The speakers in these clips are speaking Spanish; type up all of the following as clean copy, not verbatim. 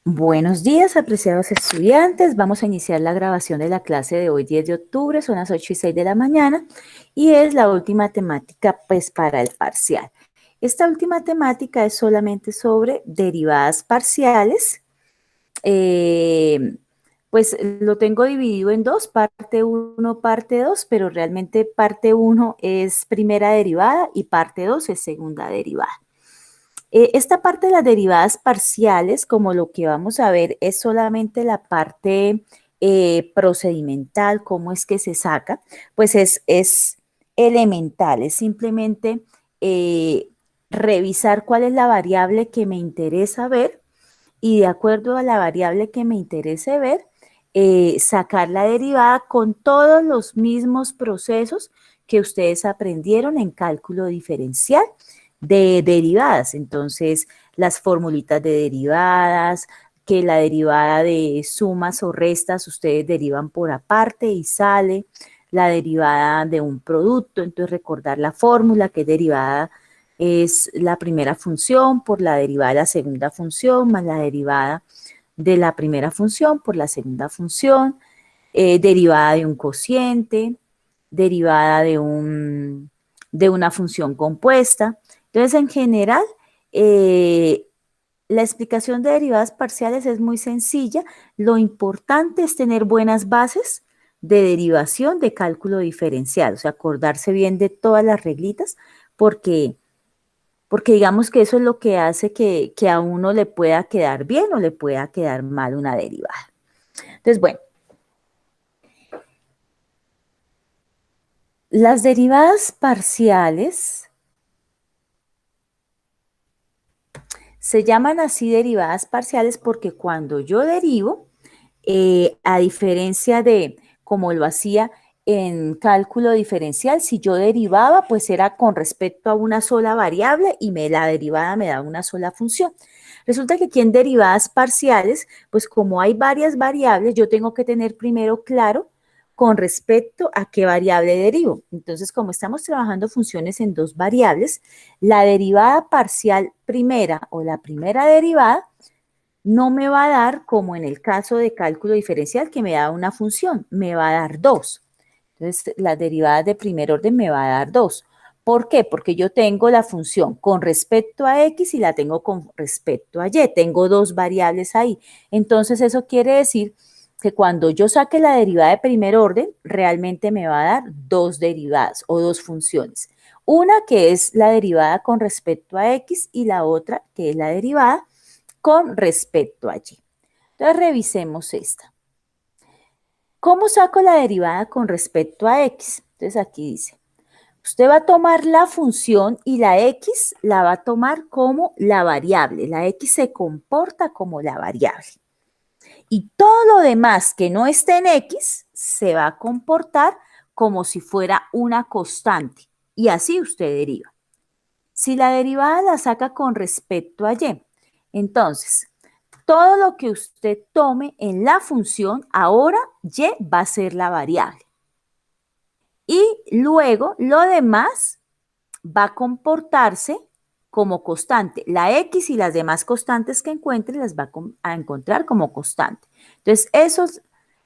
Buenos días, apreciados estudiantes. Vamos a iniciar la grabación de la clase de hoy, 10 de octubre, son las 8:06 de la mañana y es la última temática pues para el parcial. Esta última temática es solamente sobre derivadas parciales. Pues lo tengo dividido en dos, parte 1, parte 2, pero realmente parte 1 es primera derivada y parte 2 es segunda derivada. Esta parte de las derivadas parciales, como lo que vamos a ver, es solamente la parte procedimental, cómo es que se saca, pues es elemental, es simplemente eh, revisar cuál es la variable que me interesa ver y de acuerdo a la variable que me interese ver, sacar la derivada con todos los mismos procesos que ustedes aprendieron en cálculo diferencial de derivadas. Entonces, las formulitas de derivadas, que la derivada de sumas o restas ustedes derivan por aparte y sale la derivada de un producto. Entonces, recordar la fórmula que es derivada es la primera función por la derivada de la segunda función más la derivada de la primera función por la segunda función, derivada de un cociente, derivada de una función compuesta. Entonces, en general, la explicación de derivadas parciales es muy sencilla. Lo importante es tener buenas bases de derivación de cálculo diferencial, o sea, acordarse bien de todas las reglitas, porque digamos que eso es lo que hace que a uno le pueda quedar bien o le pueda quedar mal una derivada. Entonces, bueno, las derivadas parciales se llaman así derivadas parciales porque cuando yo derivo, a diferencia de como lo hacía en cálculo diferencial, si yo derivaba, pues era con respecto a una sola variable y la derivada me da una sola función. Resulta que aquí en derivadas parciales, pues como hay varias variables, yo tengo que tener primero claro con respecto a qué variable derivo. Entonces, como estamos trabajando funciones en dos variables, la derivada parcial primera o la primera derivada no me va a dar, como en el caso de cálculo diferencial, que me da una función, me va a dar dos. Entonces, las derivadas de primer orden me va a dar dos. ¿Por qué? Porque yo tengo la función con respecto a x y la tengo con respecto a y. Tengo dos variables ahí. Entonces, eso quiere decir que cuando yo saque la derivada de primer orden, realmente me va a dar dos derivadas o dos funciones. Una que es la derivada con respecto a x y la otra que es la derivada con respecto a y. Entonces, revisemos esta. ¿Cómo saco la derivada con respecto a x? Entonces, aquí dice, usted va a tomar la función y la x la va a tomar como la variable. La x se comporta como la variable. Y todo lo demás que no esté en x se va a comportar como si fuera una constante. Y así usted deriva. Si la derivada la saca con respecto a y, entonces, todo lo que usted tome en la función, ahora y va a ser la variable. Y luego lo demás va a comportarse como constante. La x y las demás constantes que encuentre las va a encontrar como constante. Entonces, eso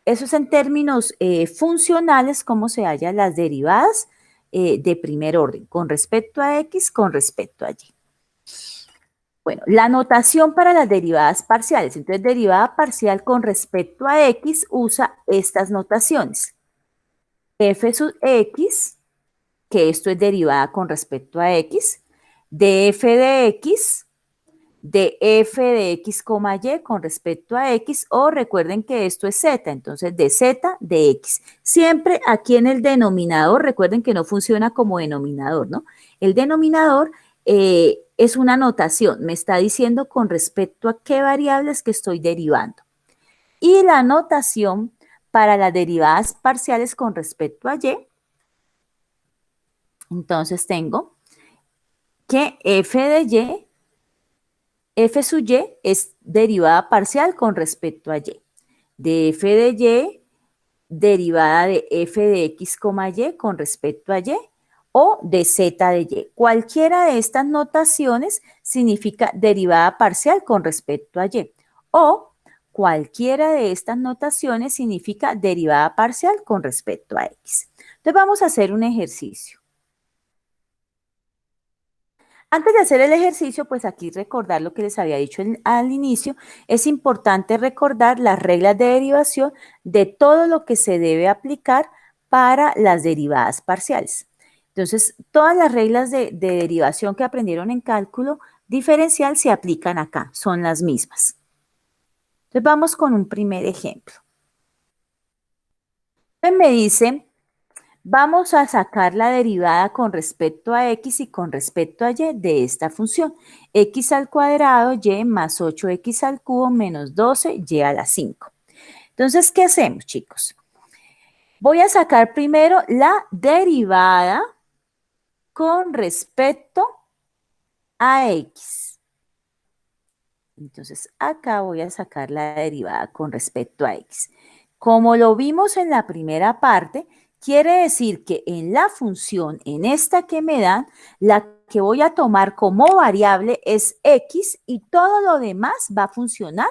es en términos funcionales, cómo se hallan las derivadas de primer orden, con respecto a x, con respecto a y. Bueno, la notación para las derivadas parciales. Entonces, derivada parcial con respecto a x usa estas notaciones. F sub x, que esto es derivada con respecto a x, de f de x, de f de x, y con respecto a x, o recuerden que esto es z, entonces de z de x. Siempre aquí en el denominador, recuerden que no funciona como denominador, ¿no? El denominador es una notación, me está diciendo con respecto a qué variables que estoy derivando. Y la notación para las derivadas parciales con respecto a y, entonces tengo que f de y, f sub y es derivada parcial con respecto a y. De f de y, derivada de f de x, y con respecto a y, o de z de y. Cualquiera de estas notaciones significa derivada parcial con respecto a y. O cualquiera de estas notaciones significa derivada parcial con respecto a x. Entonces vamos a hacer un ejercicio. Antes de hacer el ejercicio, pues aquí recordar lo que les había dicho al inicio, es importante recordar las reglas de derivación de todo lo que se debe aplicar para las derivadas parciales. Entonces, todas las reglas de derivación que aprendieron en cálculo diferencial se aplican acá, son las mismas. Entonces, vamos con un primer ejemplo. Entonces, me dice, vamos a sacar la derivada con respecto a x y con respecto a y de esta función. X al cuadrado y más 8x al cubo menos 12y a la 5. Entonces, ¿qué hacemos, chicos? Voy a sacar primero la derivada con respecto a x. Entonces, acá voy a sacar la derivada con respecto a x. Como lo vimos en la primera parte, quiere decir que en la función, en esta que me dan, la que voy a tomar como variable es x y todo lo demás va a funcionar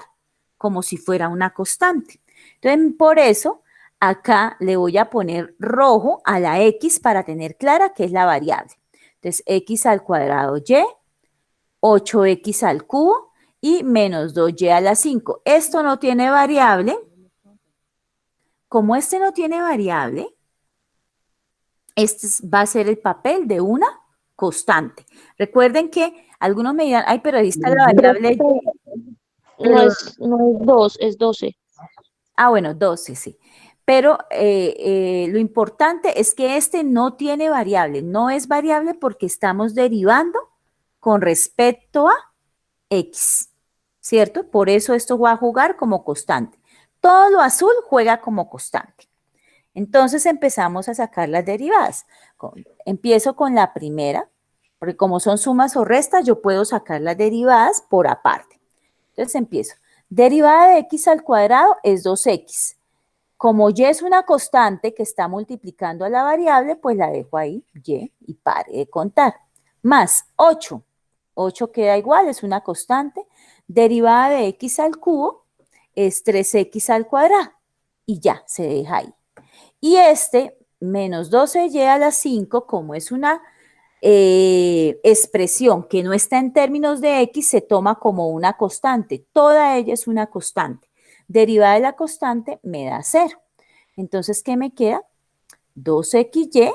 como si fuera una constante. Entonces, por eso, acá le voy a poner rojo a la x para tener clara que es la variable. Entonces, x al cuadrado y, 8x al cubo y menos 2y a la 5. Esto no tiene variable. Como este no tiene variable, este va a ser el papel de una constante. Recuerden que algunos me dirán, ay, pero ahí está la variable. No es 2, es 12. Ah, bueno, 12, sí. Pero lo importante es que este no tiene variable. No es variable porque estamos derivando con respecto a x, ¿cierto? Por eso esto va a jugar como constante. Todo lo azul juega como constante. Entonces empezamos a sacar las derivadas. Empiezo con la primera, porque como son sumas o restas, yo puedo sacar las derivadas por aparte. Entonces empiezo. Derivada de x al cuadrado es 2x. Como y es una constante que está multiplicando a la variable, pues la dejo ahí, y pare de contar. Más 8. 8 queda igual, es una constante. Derivada de x al cubo es 3x al cuadrado. Y ya, se deja ahí. Y este, menos 12y a la 5, como es una expresión que no está en términos de x, se toma como una constante. Toda ella es una constante. Derivada de la constante me da 0. Entonces, ¿qué me queda? 2xy,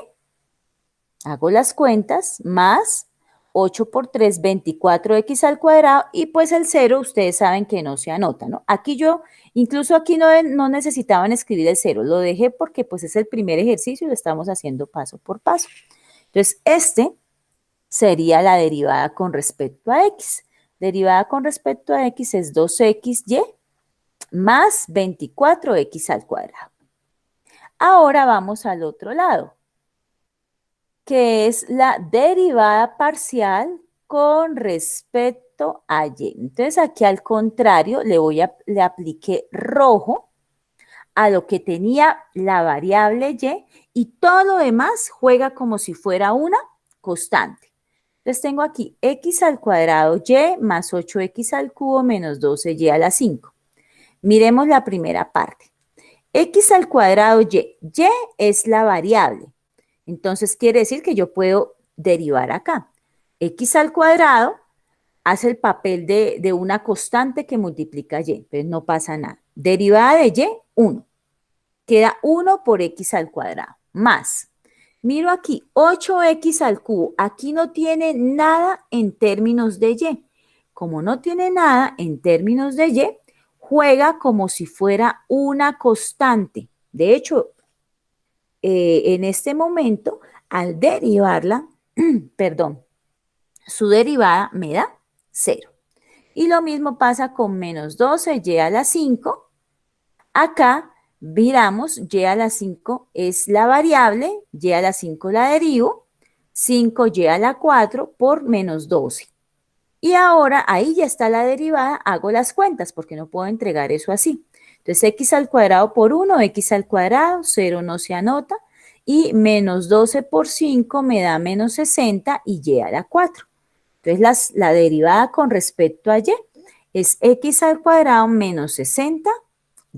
hago las cuentas, más 8 por 3, 24x al cuadrado, y pues el 0, ustedes saben que no se anota, ¿no? Aquí yo, incluso aquí no necesitaban escribir el 0, lo dejé porque pues es el primer ejercicio y lo estamos haciendo paso por paso. Entonces, este sería la derivada con respecto a x. Derivada con respecto a x es 2xy más 24x al cuadrado. Ahora vamos al otro lado, que es la derivada parcial con respecto a y. Entonces aquí al contrario le apliqué rojo a lo que tenía la variable y todo lo demás juega como si fuera una constante. Entonces tengo aquí x al cuadrado y más 8x al cubo menos 12y a la 5. Miremos la primera parte. X al cuadrado y es la variable. Entonces quiere decir que yo puedo derivar acá. X al cuadrado hace el papel de una constante que multiplica y, entonces no pasa nada. Derivada de y, 1. Queda 1 por x al cuadrado, más. Miro aquí, 8x al cubo. Aquí no tiene nada en términos de y. Como no tiene nada en términos de y, juega como si fuera una constante. De hecho, en este momento, al derivarla, perdón, su derivada me da 0. Y lo mismo pasa con menos 12y a la 5. Acá miramos, y a la 5 es la variable, y a la 5 la derivo, 5y a la 4 por menos 12. Y ahora ahí ya está la derivada, hago las cuentas porque no puedo entregar eso así. Entonces x al cuadrado por 1, x al cuadrado, 0 no se anota, y menos 12 por 5 me da menos 60 y a la 4. Entonces la derivada con respecto a y es x al cuadrado menos 60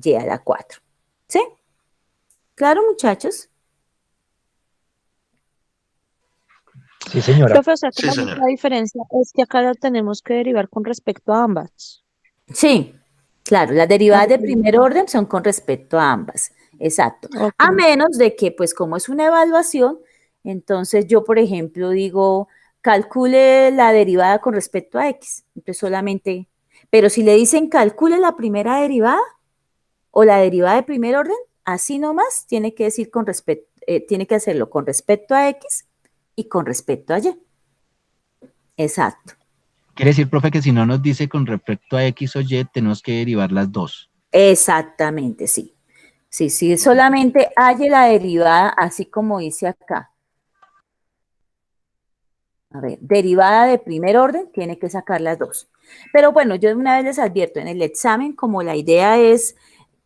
y a la 4. ¿Sí? ¿Claro, muchachos? Sí, señora. Profe, o sea que Sí, la señora. única diferencia es que acá la tenemos que derivar con respecto a ambas. Sí, claro, las Ah, derivadas de ok. primer orden son con respecto a ambas, exacto. Ok. A menos de que, pues como es una evaluación, entonces yo, por ejemplo, digo, calcule la derivada con respecto a x, entonces solamente, pero si le dicen calcule la primera derivada o la derivada de primer orden, así nomás tiene que decir con respecto, tiene que hacerlo con respecto a x y con respecto a y. Exacto. Quiere decir, profe, que si no nos dice con respecto a X o Y, tenemos que derivar las dos. Exactamente, sí. Sí, sí, solamente halle la derivada, así como dice acá. A ver, derivada de primer orden, tiene que sacar las dos. Pero bueno, yo de una vez les advierto, en el examen, como la idea es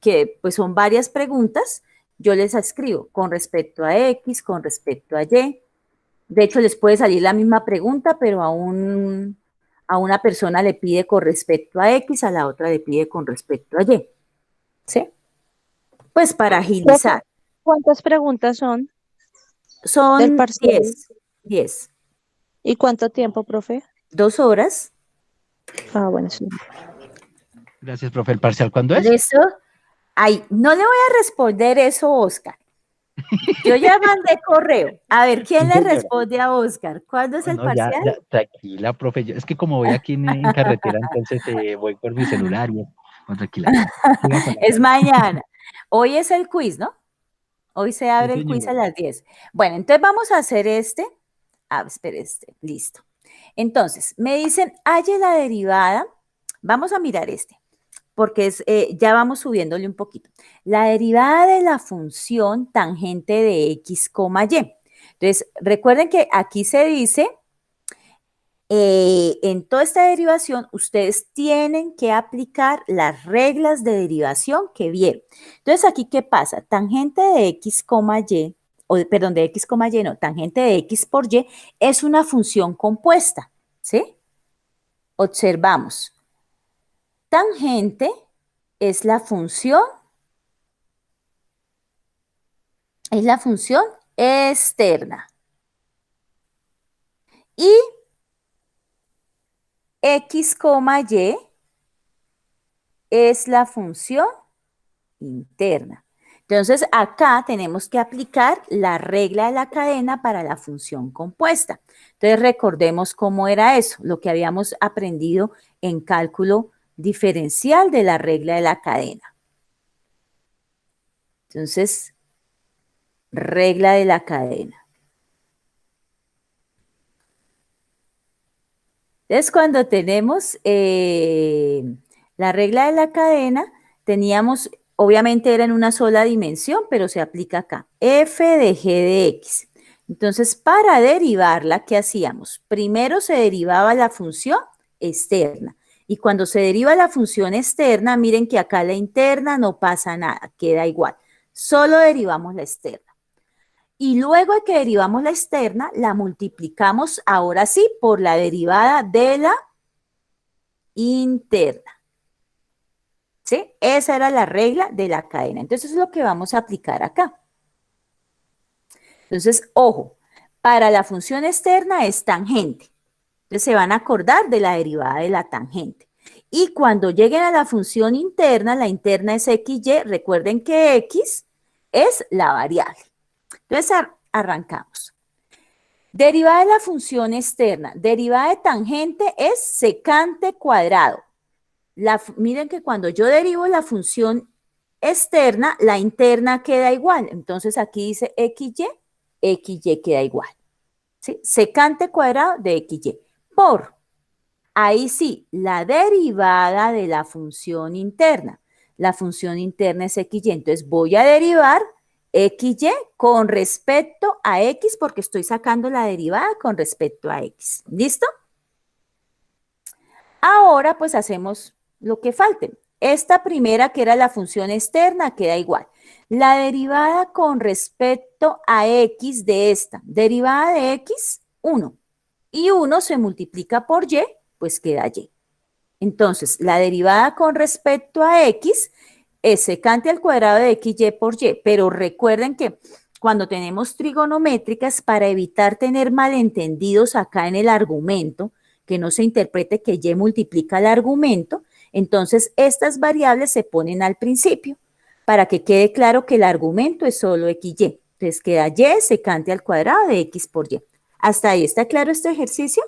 que pues son varias preguntas, yo les escribo con respecto a X, con respecto a Y. De hecho, les puede salir la misma pregunta, pero a una persona le pide con respecto a X, a la otra le pide con respecto a Y. ¿Sí? Pues para Profe, agilizar. ¿cuántas preguntas son del Son parcial? 10. ¿Y cuánto tiempo, profe? 2 horas. Ah, bueno, sí. Gracias, profe. ¿El parcial cuándo Por es? eso, ay, no le voy a responder eso, Oscar. Yo ya mandé correo. A ver, ¿quién Sí, le señora. responde a Oscar? ¿Cuándo es Oh, el no, ya, parcial? ya, tranquila, profe. Es que como voy aquí en carretera, entonces voy por mi celular y no, tranquila. Siga con la Es clase. mañana. Hoy es el quiz, ¿no? Hoy se Sí, abre el quiz a señora. las 10. Bueno, entonces vamos a hacer este. Ah, espere, listo. Entonces, me dicen, halle la derivada. Vamos a mirar este, porque ya vamos subiéndole un poquito. La derivada de la función tangente de x, y. Entonces, recuerden que aquí se dice, en toda esta derivación, ustedes tienen que aplicar las reglas de derivación que vieron. Entonces, aquí, ¿qué pasa? Tangente de x, y, perdón, de x, y, no, tangente de x por y es una función compuesta, ¿sí? Observamos. Tangente es la función externa. Y x, y es la función interna. Entonces, acá tenemos que aplicar la regla de la cadena para la función compuesta. Entonces, recordemos cómo era eso, lo que habíamos aprendido en cálculo diferencial de la regla de la cadena. Entonces, regla de la cadena. Entonces, cuando tenemos la regla de la cadena, teníamos, obviamente era en una sola dimensión, pero se aplica acá, f de g de x. Entonces, para derivarla, ¿qué hacíamos? Primero se derivaba la función externa. Y cuando se deriva la función externa, miren que acá la interna no pasa nada, queda igual. Solo derivamos la externa. Y luego de que derivamos la externa, la multiplicamos ahora sí por la derivada de la interna. ¿Sí? Esa era la regla de la cadena. Entonces, es lo que vamos a aplicar acá. Entonces, ojo, para la función externa es tangente. Entonces, se van a acordar de la derivada de la tangente. Y cuando lleguen a la función interna, la interna es xy, recuerden que x es la variable. Entonces, arrancamos. Derivada de la función externa. Derivada de tangente es secante cuadrado. Miren que cuando yo derivo la función externa, la interna queda igual. Entonces aquí dice xy queda igual. ¿Sí? Secante cuadrado de xy. Ahí sí, la derivada de la función interna. La función interna es xy. Entonces voy a derivar xy con respecto a x porque estoy sacando la derivada con respecto a x. ¿Listo? Ahora pues hacemos lo que falte. Esta primera que era la función externa queda igual. La derivada con respecto a x de esta, derivada de x, 1. Y 1 se multiplica por y, pues queda y. Entonces, la derivada con respecto a x es secante al cuadrado de xy por y, pero recuerden que cuando tenemos trigonométricas, para evitar tener malentendidos acá en el argumento, que no se interprete que y multiplica el argumento, entonces estas variables se ponen al principio, para que quede claro que el argumento es solo xy. Entonces queda y secante al cuadrado de x por y. ¿Hasta ahí está claro este ejercicio?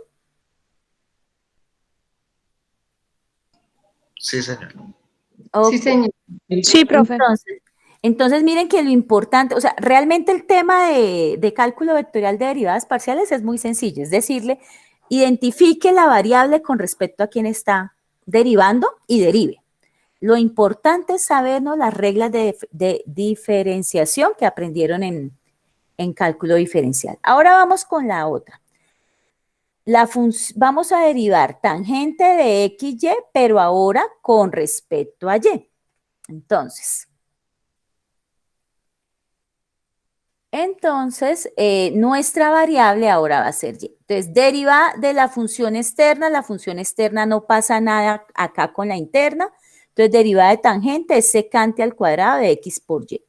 Sí, señor. Ok. Sí, señor. Sí, profe. Entonces, miren que lo importante, o sea, realmente el tema de cálculo vectorial de derivadas parciales es muy sencillo, es decirle, identifique la variable con respecto a quién está derivando y derive. Lo importante es sabernos las reglas de diferenciación que aprendieron en cálculo diferencial. Ahora vamos con la otra. Vamos a derivar tangente de XY, pero ahora con respecto a Y. Entonces, nuestra variable ahora va a ser y. Entonces, deriva de la función externa no pasa nada acá con la interna. Entonces, derivada de tangente es secante al cuadrado de x por y.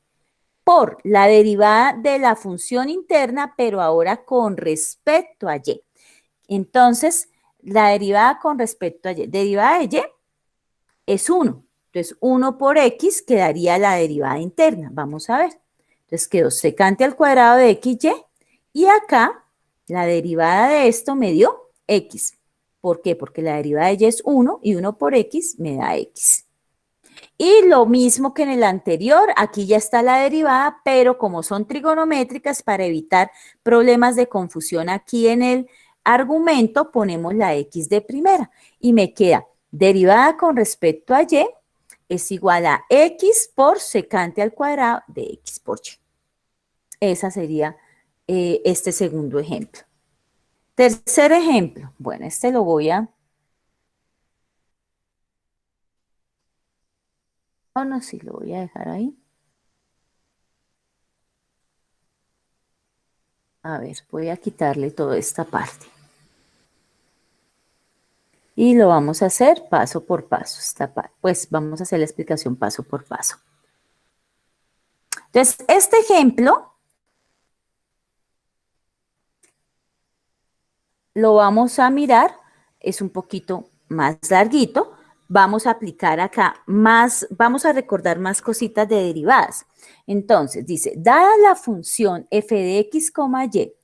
Por la derivada de la función interna, pero ahora con respecto a y. Entonces, la derivada con respecto a y, derivada de y es 1. Entonces, 1 por x quedaría la derivada interna. Vamos a ver. Entonces quedó secante al cuadrado de xy y acá la derivada de esto me dio x. ¿Por qué? Porque la derivada de y es 1 y 1 por x me da x. Y lo mismo que en el anterior, aquí ya está la derivada, pero como son trigonométricas, para evitar problemas de confusión aquí en el argumento, ponemos la x de primera y me queda derivada con respecto a y es igual a x por secante al cuadrado de x por y. Esa sería este segundo ejemplo. Tercer ejemplo. Bueno, este lo voy a... Oh, no, sí, lo voy a dejar ahí. A ver, voy a quitarle toda esta parte. Y lo vamos a hacer paso por paso. Pues vamos a hacer la explicación paso por paso. Entonces, este ejemplo lo vamos a mirar, es un poquito más larguito. Vamos a aplicar acá más, vamos a recordar más cositas de derivadas. Entonces, dice, dada la función f de x, y,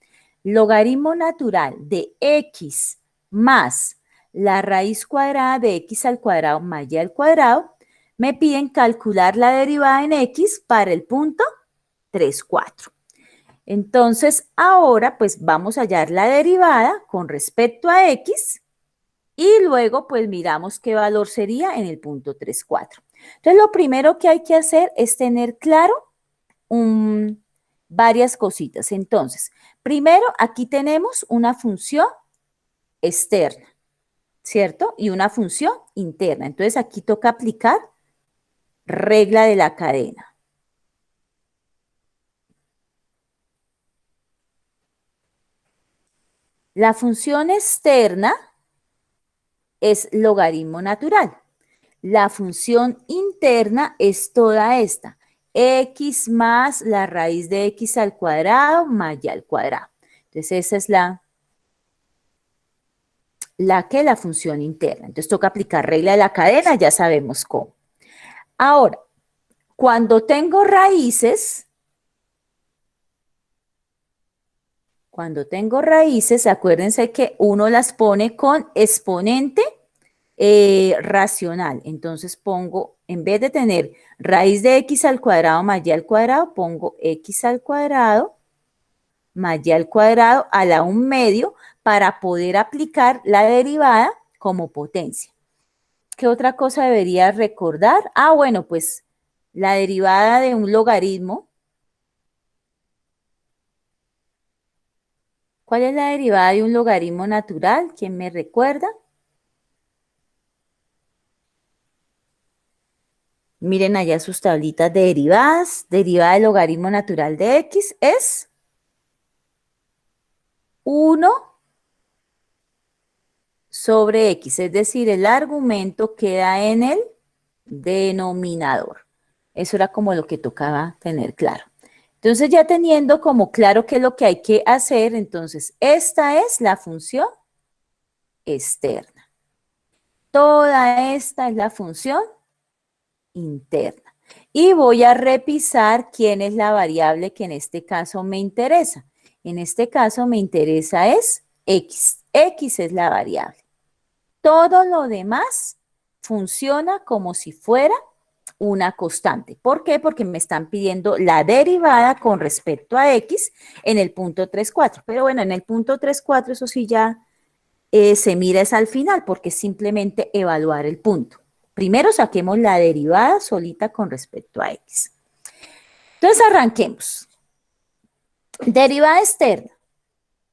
logaritmo natural de x más la raíz cuadrada de x al cuadrado más y al cuadrado, me piden calcular la derivada en x para el punto 3, 4. Entonces, ahora pues vamos a hallar la derivada con respecto a x y luego pues miramos qué valor sería en el punto 3, 4. Entonces, lo primero que hay que hacer es tener claro varias cositas. Entonces, primero aquí tenemos una función externa, ¿cierto? Y una función interna. Entonces, aquí toca aplicar regla de la cadena. La función externa es logaritmo natural. La función interna es toda esta, x más la raíz de x al cuadrado más y al cuadrado. Entonces esa es la función interna. Entonces toca aplicar regla de la cadena, ya sabemos cómo. Ahora, cuando tengo raíces, acuérdense que uno las pone con exponente racional. Entonces pongo, en vez de tener raíz de x al cuadrado más y al cuadrado, pongo x al cuadrado más y al cuadrado a la 1/2 para poder aplicar la derivada como potencia. ¿Qué otra cosa debería recordar? Ah, bueno, pues la derivada de un logaritmo. ¿Cuál es la derivada de un logaritmo natural? ¿Quién me recuerda? Miren allá sus tablitas de derivadas. Derivada del logaritmo natural de x es 1 sobre X, es decir, el argumento queda en el denominador. Eso era como lo que tocaba tener claro. Entonces, ya teniendo como claro qué es lo que hay que hacer, entonces, esta es la función externa. Toda esta es la función interna. Y voy a revisar quién es la variable que en este caso me interesa. En este caso me interesa es X. X es la variable. Todo lo demás funciona como si fuera una constante. ¿Por qué? Porque me están pidiendo la derivada con respecto a X en el punto 3,4. Pero bueno, en el punto 3,4 eso sí ya se mira es al final porque es simplemente evaluar el punto. Primero saquemos la derivada solita con respecto a X. Entonces arranquemos. Derivada externa.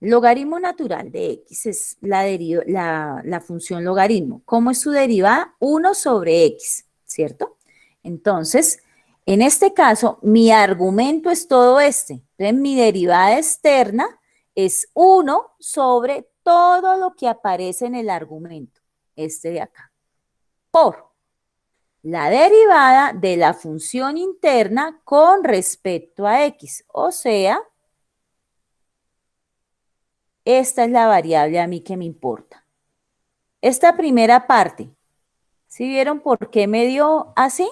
Logaritmo natural de X es la función logaritmo. ¿Cómo es su derivada? 1 sobre X, ¿cierto? Entonces, en este caso, mi argumento es todo este. Entonces, mi derivada externa es 1 sobre todo lo que aparece en el argumento, este de acá, por la derivada de la función interna con respecto a X, o sea, esta es la variable a mí que me importa. Esta primera parte, ¿sí vieron por qué me dio así?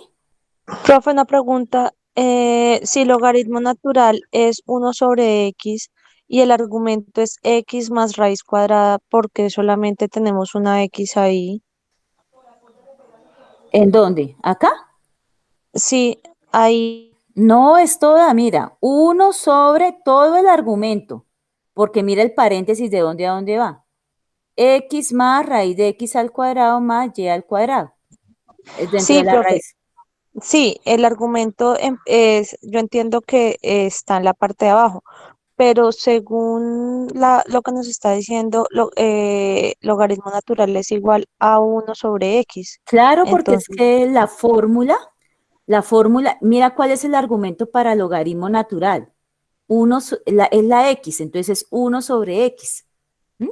Profe, una pregunta. Si el logaritmo natural es 1/x y el argumento es x más raíz cuadrada, ¿por qué solamente tenemos una x ahí? ¿En dónde? ¿Acá? Sí, ahí. No es toda, mira, 1 sobre todo el argumento, porque mira el paréntesis de dónde a dónde va. X más raíz de x al cuadrado más y al cuadrado, es dentro de Sí, la profe. raíz. Sí, el argumento yo entiendo que está en la parte de abajo, pero según lo que nos está diciendo, logaritmo natural es igual a 1/x. Claro, porque es Entonces, que la fórmula, mira cuál es el argumento para logaritmo natural. Es la x, entonces es 1 sobre x. ¿Mm?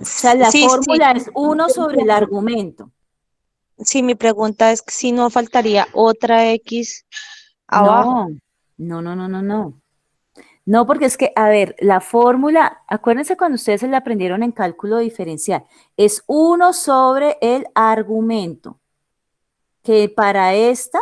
O sea, la sí, sí, fórmula es yo 1 sobre el entiendo. argumento. Sí, mi pregunta es si no faltaría otra x abajo. No, no, no, no, no, no. No, porque es que, a ver, la fórmula, acuérdense cuando ustedes se la aprendieron en cálculo diferencial, es 1 sobre el argumento, que para esta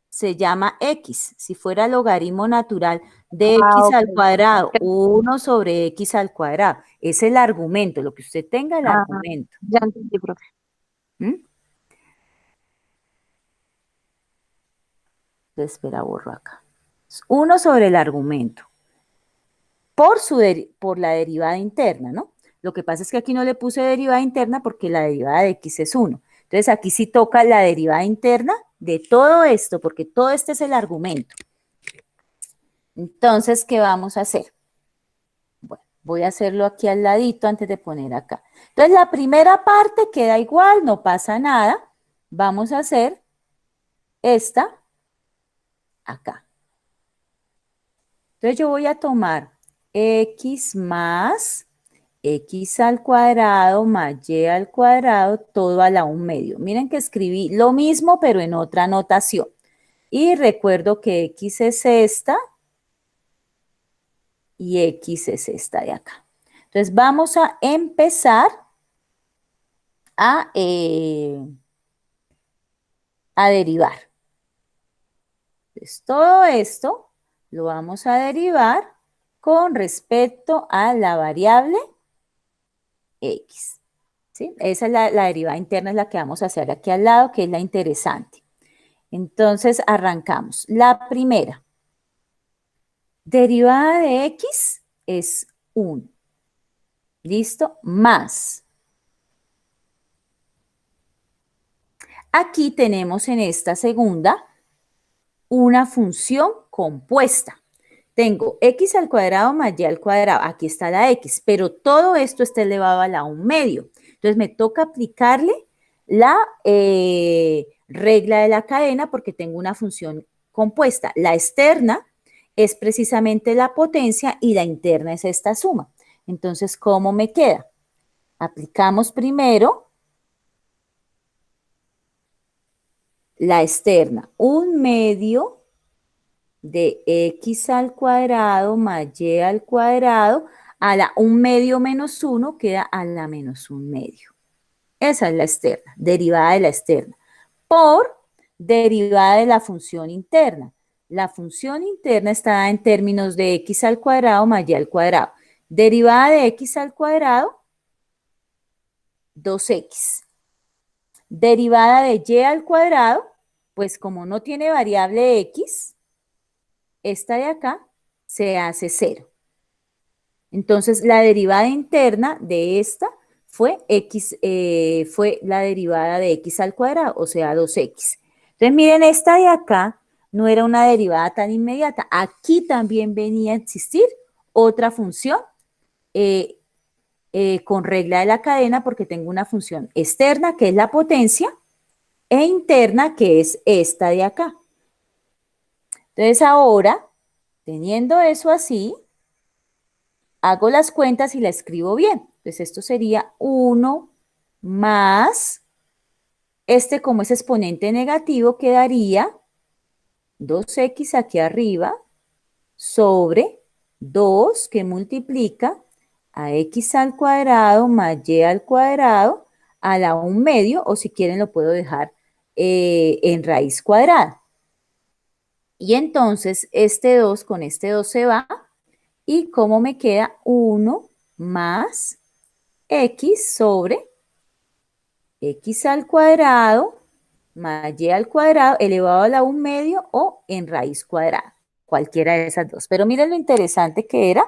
se llama x. Si fuera logaritmo natural de Ah, x ok. al cuadrado, 1 sobre x al cuadrado. Es el argumento, lo que usted tenga, el Ah, argumento. ya entendí, profe. ¿Mm? Entonces, espera, borro acá. 1 sobre el argumento. Por la derivada interna, ¿no? Lo que pasa es que aquí no le puse derivada interna porque la derivada de x es 1. Entonces aquí sí toca la derivada interna de todo esto, porque todo este es el argumento. Entonces, ¿qué vamos a hacer? Bueno, voy a hacerlo aquí al ladito antes de poner acá. Entonces, la primera parte queda igual, no pasa nada. Vamos a hacer esta acá. Entonces, yo voy a tomar x más x al cuadrado más y al cuadrado, todo a la 1/2. Miren que escribí lo mismo, pero en otra notación. Y recuerdo que x es esta y x es esta de acá. Entonces, vamos a empezar a, eh, a derivar. Entonces, todo esto lo vamos a derivar con respecto a la variable x. ¿Sí? Esa es la derivada interna, es la que vamos a hacer aquí al lado, que es la interesante. Entonces, arrancamos. La primera, derivada de x es 1. ¿Listo? Más. Aquí tenemos en esta segunda una función compuesta. Tengo x al cuadrado más y al cuadrado. Aquí está la x, pero todo esto está elevado a la 1/2. Entonces me toca aplicarle la regla de la cadena porque tengo una función compuesta. La externa es precisamente la potencia y la interna es esta suma. Entonces, ¿cómo me queda? Aplicamos primero la externa, 1/2 de x al cuadrado más y al cuadrado a la 1/2 menos 1 queda a la menos 1/2. Esa es la externa, derivada de la externa, por derivada de la función interna. La función interna está en términos de x al cuadrado más y al cuadrado. Derivada de x al cuadrado, 2x. Derivada de y al cuadrado, pues como no tiene variable x, esta de acá se hace 0. Entonces, la derivada interna de esta fue fue la derivada de x al cuadrado, o sea, 2x. Entonces, miren, esta de acá no era una derivada tan inmediata. Aquí también venía a existir otra función con regla de la cadena porque tengo una función externa, que es la potencia, e interna, que es esta de acá. Entonces, ahora, teniendo eso así, hago las cuentas y la escribo bien. Entonces, esto sería 1 más, como es exponente negativo, quedaría 2x aquí arriba sobre 2 que multiplica a x al cuadrado más y al cuadrado a la 1/2, o si quieren lo puedo dejar en raíz cuadrada. Y entonces este 2 con este 2 se va, y ¿cómo me queda? 1 más x sobre x al cuadrado más y al cuadrado elevado a la 1/2 o en raíz cuadrada, cualquiera de esas dos. Pero miren lo interesante que era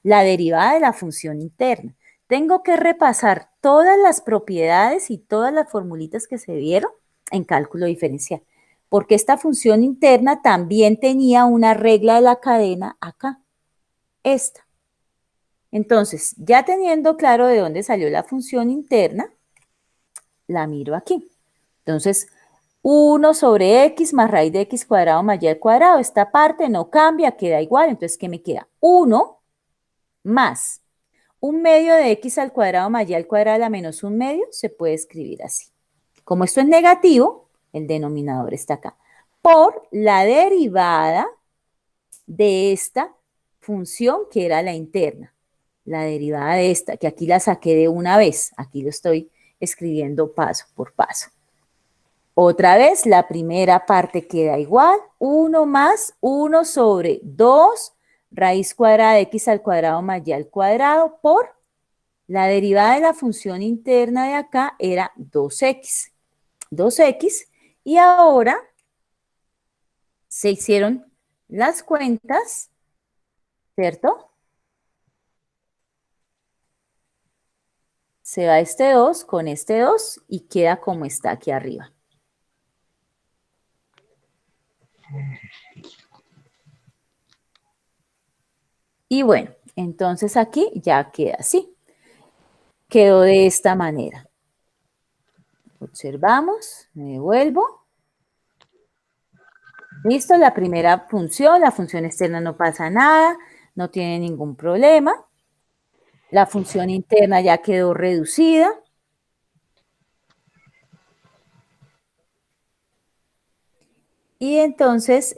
la derivada de la función interna. Tengo que repasar todas las propiedades y todas las formulitas que se vieron en cálculo diferencial, porque esta función interna también tenía una regla de la cadena acá, esta. Entonces, ya teniendo claro de dónde salió la función interna, la miro aquí. Entonces, 1 sobre x más raíz de x cuadrado más y al cuadrado. Esta parte no cambia, queda igual. Entonces, ¿qué me queda? 1 más 1/2 de x al cuadrado más y al cuadrado a la menos 1/2 se puede escribir así. Como esto es negativo, el denominador está acá. Por la derivada de esta función que era la interna. La derivada de esta, que aquí la saqué de una vez. Aquí lo estoy escribiendo paso por paso. Otra vez, la primera parte queda igual, 1 más 1 sobre 2 raíz cuadrada de x al cuadrado más y al cuadrado por la derivada de la función interna de acá era 2x. 2x, y ahora se hicieron las cuentas, ¿cierto? Se va este 2 con este 2 y queda como está aquí arriba. Y bueno, entonces aquí ya queda así. Quedó de esta manera. Observamos, me devuelvo. Listo, la primera función, la función externa no pasa nada, no tiene ningún problema. La función interna ya quedó reducida. Y entonces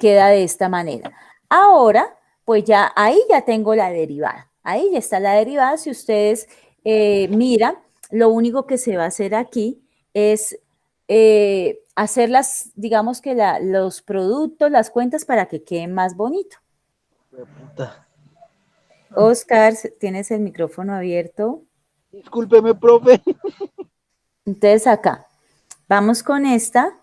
queda de esta manera. Ahora, pues ya ahí ya tengo la derivada. Ahí ya está la derivada. Si ustedes miran, lo único que se va a hacer aquí es hacer digamos que los productos, las cuentas para que queden más bonito. Oscar, tienes el micrófono abierto. Discúlpeme, profe. Entonces acá, vamos con esta.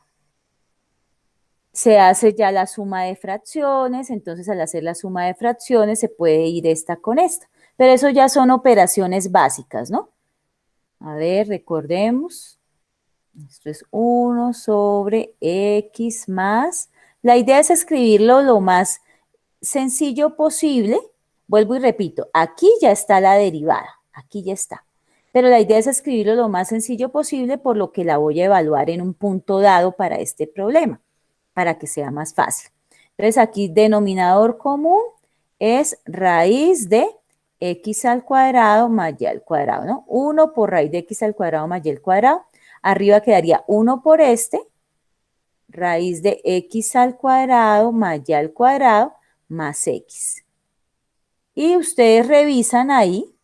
Se hace ya la suma de fracciones, entonces al hacer la suma de fracciones se puede ir esta con esta. Pero eso ya son operaciones básicas, ¿no? A ver, recordemos. Esto es 1 sobre x más. La idea es escribirlo lo más sencillo posible. Vuelvo y repito, aquí ya está la derivada, aquí ya está. Pero la idea es escribirlo lo más sencillo posible, por lo que la voy a evaluar en un punto dado para este problema, para que sea más fácil. Entonces aquí denominador común, es raíz de x al cuadrado más y al cuadrado, ¿no? 1 por raíz de x al cuadrado más y al cuadrado. Arriba quedaría 1 por raíz de x al cuadrado más y al cuadrado más x. Y ustedes revisan ahí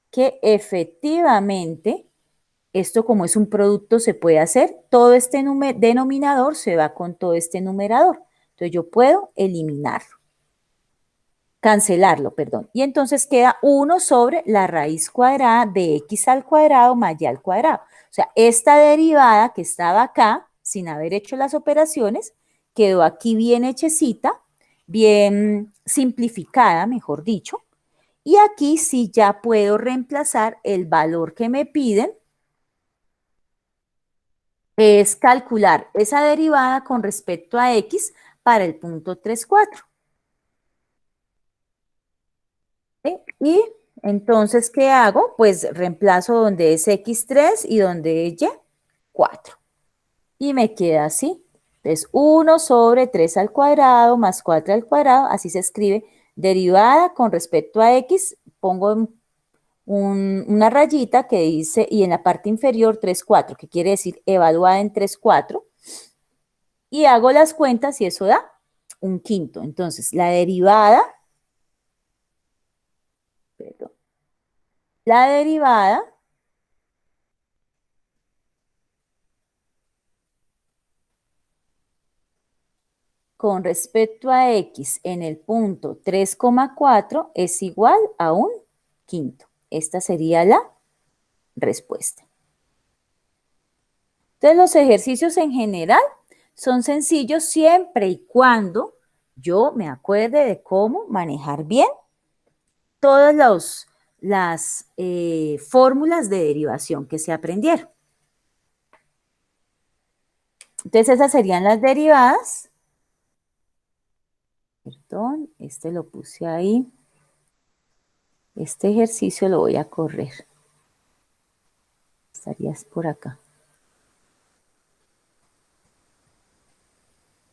que efectivamente esto, como es un producto, se puede hacer. Todo este denominador se va con todo este numerador. Entonces yo puedo eliminarlo, cancelarlo, perdón. Y entonces queda 1 sobre la raíz cuadrada de x al cuadrado más y al cuadrado. O sea, esta derivada que estaba acá, sin haber hecho las operaciones, quedó aquí bien hechecita, bien simplificada, mejor dicho. Y aquí sí ya puedo reemplazar el valor que me piden, es calcular esa derivada con respecto a x para el punto 3, 4. ¿Sí? Y entonces, ¿qué hago? Pues reemplazo donde es x3 y donde es y4. Y me queda así. Entonces, 1 sobre 3 al cuadrado más 4 al cuadrado, así se escribe, derivada con respecto a x, pongo una rayita que dice, y en la parte inferior 3, 4, que quiere decir evaluada en 3, 4, y hago las cuentas y eso da un quinto. Entonces, la derivada, perdón, la derivada con respecto a x en el punto 3,4 es igual a un quinto. Esta sería la respuesta. Entonces, los ejercicios en general son sencillos siempre y cuando yo me acuerde de cómo manejar bien todas las fórmulas de derivación que se aprendieron. Entonces, esas serían las derivadas. Perdón, este lo puse ahí. Este ejercicio lo voy a correr. Estarías por acá.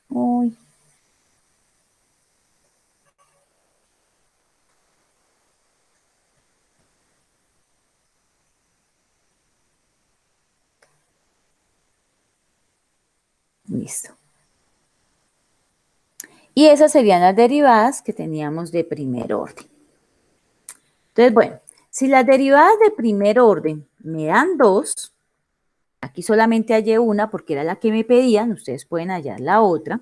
Uy. Listo. Y esas serían las derivadas que teníamos de primer orden. Entonces, bueno, si las derivadas de primer orden me dan 2, aquí solamente hallé una porque era la que me pedían, ustedes pueden hallar la otra.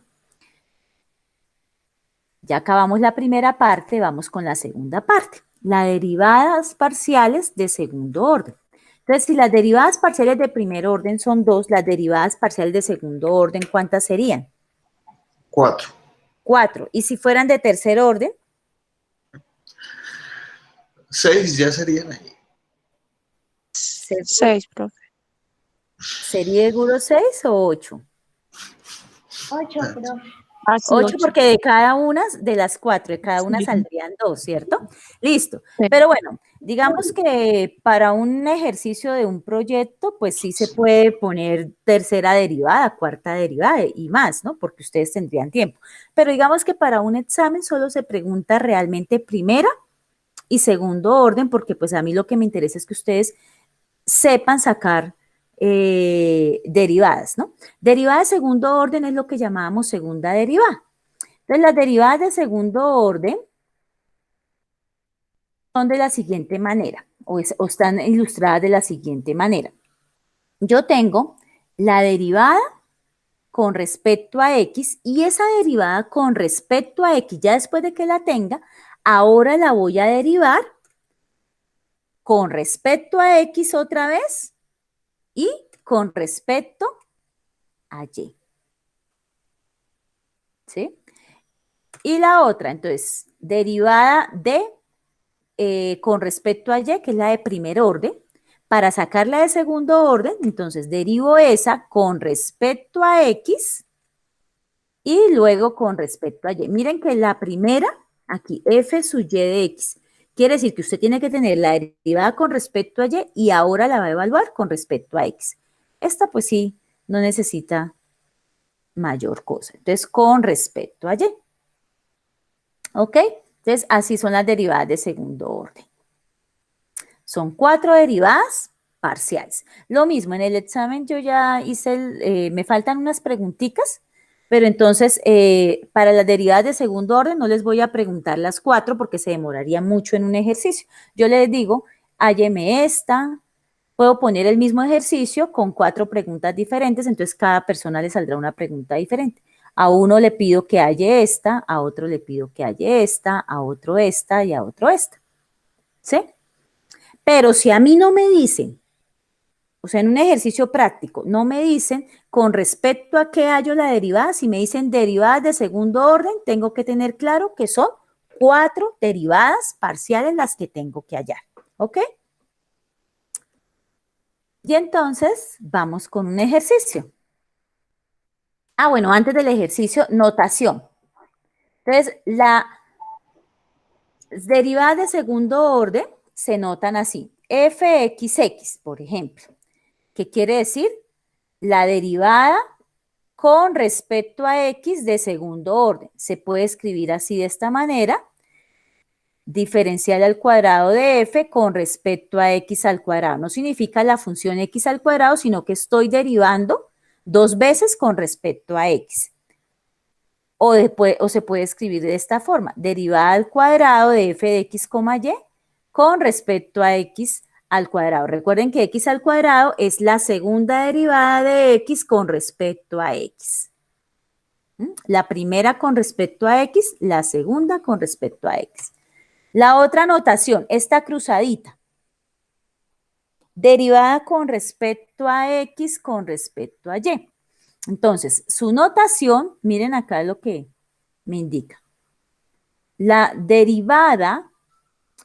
Ya acabamos la primera parte, vamos con la segunda parte. Las derivadas parciales de segundo orden. Entonces, si las derivadas parciales de primer orden son 2, las derivadas parciales de segundo orden, ¿cuántas serían? 4. 4. ¿Y si fueran de tercer orden? 6 ya serían ahí. 6, profe. ¿Sería seguro 6 o 8? 8, profe. Ah, sí, 8 8. porque de cada una de las 4, de cada una Sí. saldrían 2, ¿cierto? Listo. Sí. Pero bueno, digamos que para un ejercicio de un proyecto, pues sí se puede poner tercera derivada, cuarta derivada y más, ¿no? Porque ustedes tendrían tiempo. Pero digamos que para un examen solo se pregunta realmente primera y segundo orden, porque pues a mí lo que me interesa es que ustedes sepan sacar derivadas, ¿no? Derivada de segundo orden es lo que llamábamos segunda derivada. Entonces, las derivadas de segundo orden son de la siguiente manera, o están ilustradas de la siguiente manera. Yo tengo la derivada con respecto a x y esa derivada con respecto a x, ya después de que la tenga, ahora la voy a derivar con respecto a x otra vez y con respecto a y. ¿Sí? Y la otra, entonces, derivada de con respecto a y, que es la de primer orden. Para sacarla de segundo orden, entonces derivo esa con respecto a x y luego con respecto a y. Miren que la primera, aquí, f sub y de x, quiere decir que usted tiene que tener la derivada con respecto a y ahora la va a evaluar con respecto a x. Esta pues sí, no necesita mayor cosa. Entonces, con respecto a y. ¿Ok? Entonces, así son las derivadas de segundo orden. Son 4 derivadas parciales. Lo mismo, en el examen yo ya hice, me faltan unas preguntitas, pero entonces para las derivadas de segundo orden no les voy a preguntar las 4 porque se demoraría mucho en un ejercicio. Yo les digo, hálleme esta, puedo poner el mismo ejercicio con 4 preguntas diferentes, entonces cada persona le saldrá una pregunta diferente. A uno le pido que halle esta, a otro le pido que halle esta, a otro esta y a otro esta. ¿Sí? Pero si a mí no me dicen, o sea, en un ejercicio práctico, no me dicen con respecto a qué hallo la derivada, si me dicen derivadas de segundo orden, tengo que tener claro que son 4 derivadas parciales las que tengo que hallar. ¿Ok? Y entonces vamos con un ejercicio. Ah, bueno, antes del ejercicio, notación. Entonces, las derivadas de segundo orden se notan así. fxx, por ejemplo. ¿Qué quiere decir? La derivada con respecto a x de segundo orden. Se puede escribir así de esta manera. Diferencial al cuadrado de f con respecto a x al cuadrado. No significa la función x al cuadrado, sino que estoy derivando 2 veces con respecto a x. O se puede escribir de esta forma. Derivada al cuadrado de f de x, y con respecto a x al cuadrado. Recuerden que x al cuadrado es la segunda derivada de x con respecto a x. La primera con respecto a x, la segunda con respecto a x. La otra notación, esta cruzadita. Derivada con respecto a x con respecto a y. Entonces, su notación, miren acá lo que me indica. La derivada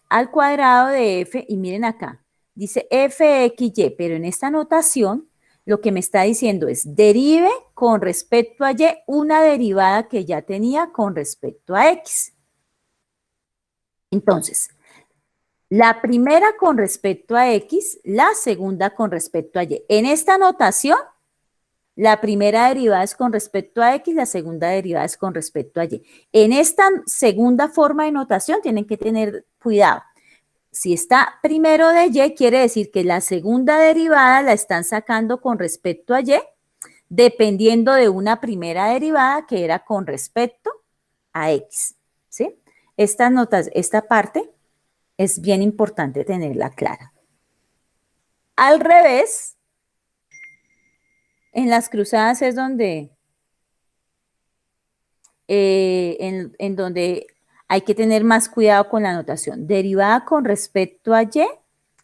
al cuadrado de f, y miren acá, dice fxy, pero en esta notación lo que me está diciendo es derive con respecto a y una derivada que ya tenía con respecto a x. Entonces, la primera con respecto a x, la segunda con respecto a y. En esta notación, la primera derivada es con respecto a x, la segunda derivada es con respecto a y. En esta segunda forma de notación tienen que tener cuidado. Si está primero de y, quiere decir que la segunda derivada la están sacando con respecto a y, dependiendo de una primera derivada que era con respecto a x. ¿Sí? Esta parte es bien importante tenerla clara. Al revés, en las cruzadas es donde, en donde hay que tener más cuidado con la notación. Derivada con respecto a y,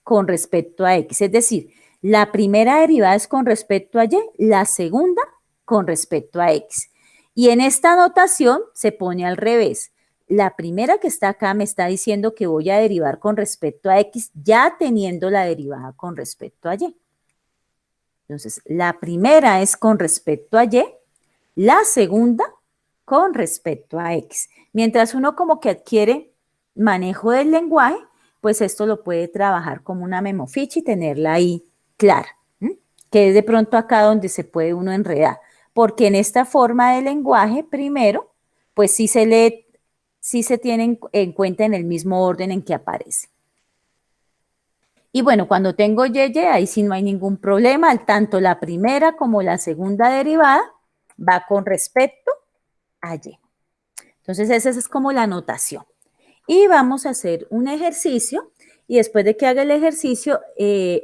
con respecto a x. Es decir, la primera derivada es con respecto a y, la segunda con respecto a x. Y en esta notación se pone al revés. La primera que está acá me está diciendo que voy a derivar con respecto a x, ya teniendo la derivada con respecto a y. Entonces, la primera es con respecto a y, la segunda con respecto a x. Mientras uno como que adquiere manejo del lenguaje, pues esto lo puede trabajar como una memoficha y tenerla ahí clara, que es de pronto acá donde se puede uno enredar, porque en esta forma de lenguaje, primero, pues sí se lee, sí se tiene en cuenta en el mismo orden en que aparece. Y bueno, cuando tengo y, ahí sí no hay ningún problema, tanto la primera como la segunda derivada va con respecto a y. Entonces esa es como la notación. Y vamos a hacer un ejercicio y después de que haga el ejercicio,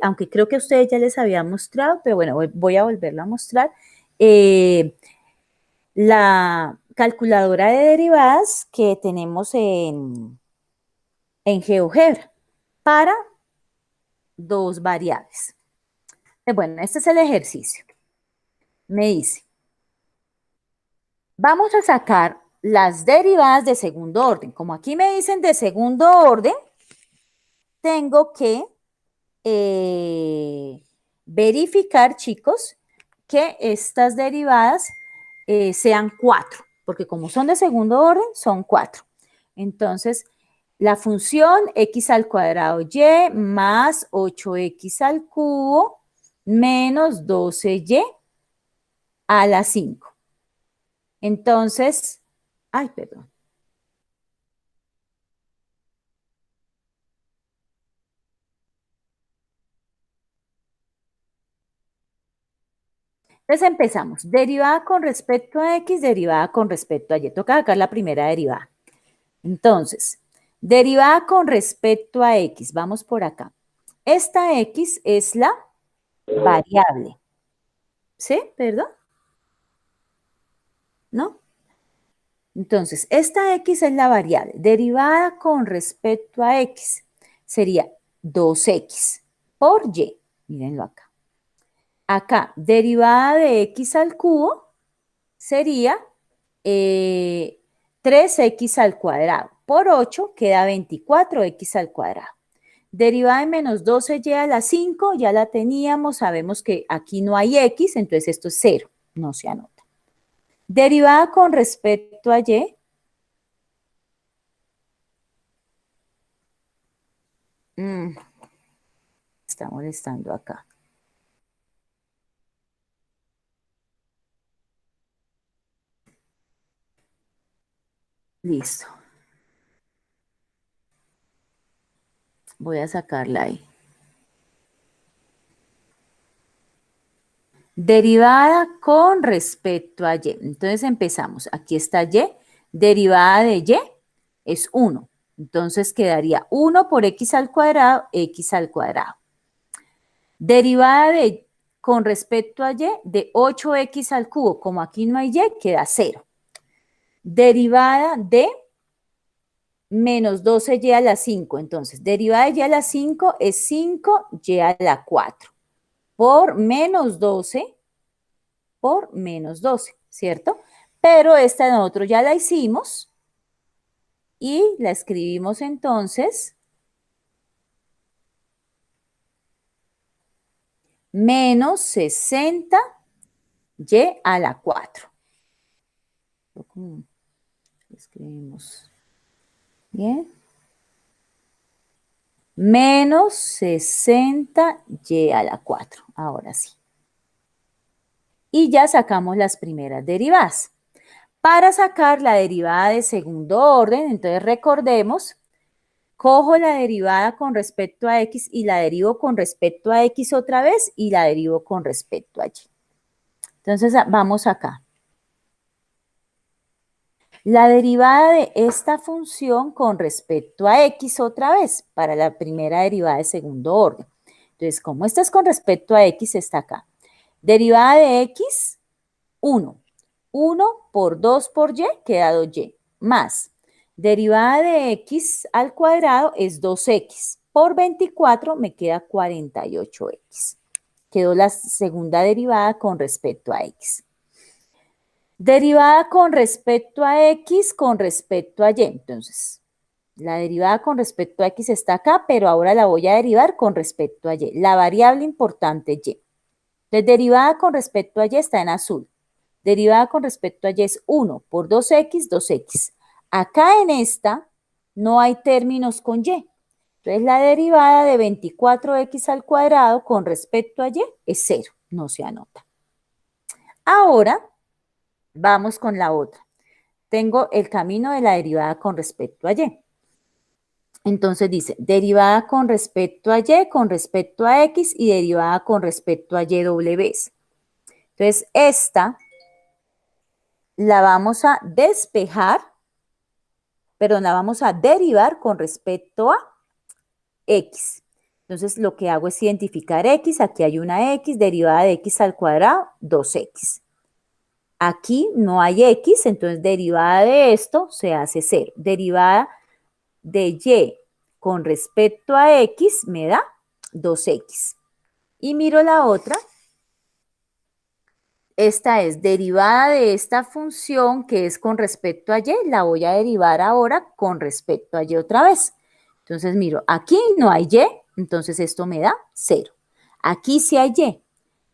aunque creo que a ustedes ya les había mostrado, pero bueno, voy a volverlo a mostrar, la calculadora de derivadas que tenemos en GeoGebra para 2 variables. Bueno, este es el ejercicio. Me dice, vamos a sacar las derivadas de segundo orden. Como aquí me dicen de segundo orden, tengo que verificar, chicos, que estas derivadas sean 4, porque como son de segundo orden, son 4. Entonces, la función x al cuadrado y más 8x al cubo menos 12y a la 5. Entonces, ay, perdón. Entonces empezamos. Derivada con respecto a X, derivada con respecto a Y. Toca sacar la primera derivada. Entonces, derivada con respecto a X. Vamos por acá. Esta X es la variable. ¿Sí? ¿Perdón? ¿No? Entonces, esta X es la variable. Derivada con respecto a X sería 2X por Y. Mírenlo acá. Acá, derivada de X al cubo sería 3X al cuadrado. Por 8 queda 24X al cuadrado. Derivada de menos 12Y a la 5, ya la teníamos. Sabemos que aquí no hay X, entonces esto es 0. No se anota. Derivada con respecto a Y. Está molestando acá. Listo. Voy a sacarla ahí. Derivada con respecto a Y. Entonces empezamos. Aquí está Y. Derivada de Y es 1. Entonces quedaría 1 por X al cuadrado, X al cuadrado. Derivada de con respecto a Y de 8X al cubo. Como aquí no hay Y, queda 0. Derivada de menos 12Y a la 5. Entonces, derivada de Y a la 5 es 5Y a la 4 por menos 12 por menos 12, ¿cierto? Pero esta nosotros ya la hicimos y la escribimos entonces menos 60Y a la 4. Escribimos bien. Menos 60Y a la 4. Ahora sí. Y ya sacamos las primeras derivadas. Para sacar la derivada de segundo orden, entonces recordemos, cojo la derivada con respecto a X y la derivo con respecto a X otra vez y la derivo con respecto a Y. Entonces vamos acá. La derivada de esta función con respecto a X otra vez para la primera derivada de segundo orden. Entonces, como esta es con respecto a X, está acá. Derivada de X, 1. 1 por 2 por Y queda 2Y. Más, derivada de X al cuadrado es 2X. Por 24 me queda 48X. Quedó la segunda derivada con respecto a X. Derivada con respecto a X con respecto a Y. Entonces, la derivada con respecto a X está acá, pero ahora la voy a derivar con respecto a Y. La variable importante es Y. Entonces, derivada con respecto a Y está en azul. Derivada con respecto a Y es 1 por 2X, 2X. Acá en esta no hay términos con Y. Entonces, la derivada de 24X al cuadrado con respecto a Y es 0. No se anota. Ahora, vamos con la otra. Tengo el camino de la derivada con respecto a Y. Entonces dice, derivada con respecto a Y, con respecto a X y derivada con respecto a Y doble vez. Entonces, esta la vamos a despejar, perdón, la vamos a derivar con respecto a X. Entonces, lo que hago es identificar X. Aquí hay una X, derivada de X al cuadrado, 2X. Aquí no hay X, entonces derivada de esto se hace 0. Derivada de Y con respecto a X me da 2X. Y miro la otra. Esta es derivada de esta función que es con respecto a Y. La voy a derivar ahora con respecto a Y otra vez. Entonces miro, aquí no hay Y, entonces esto me da 0. Aquí sí hay Y.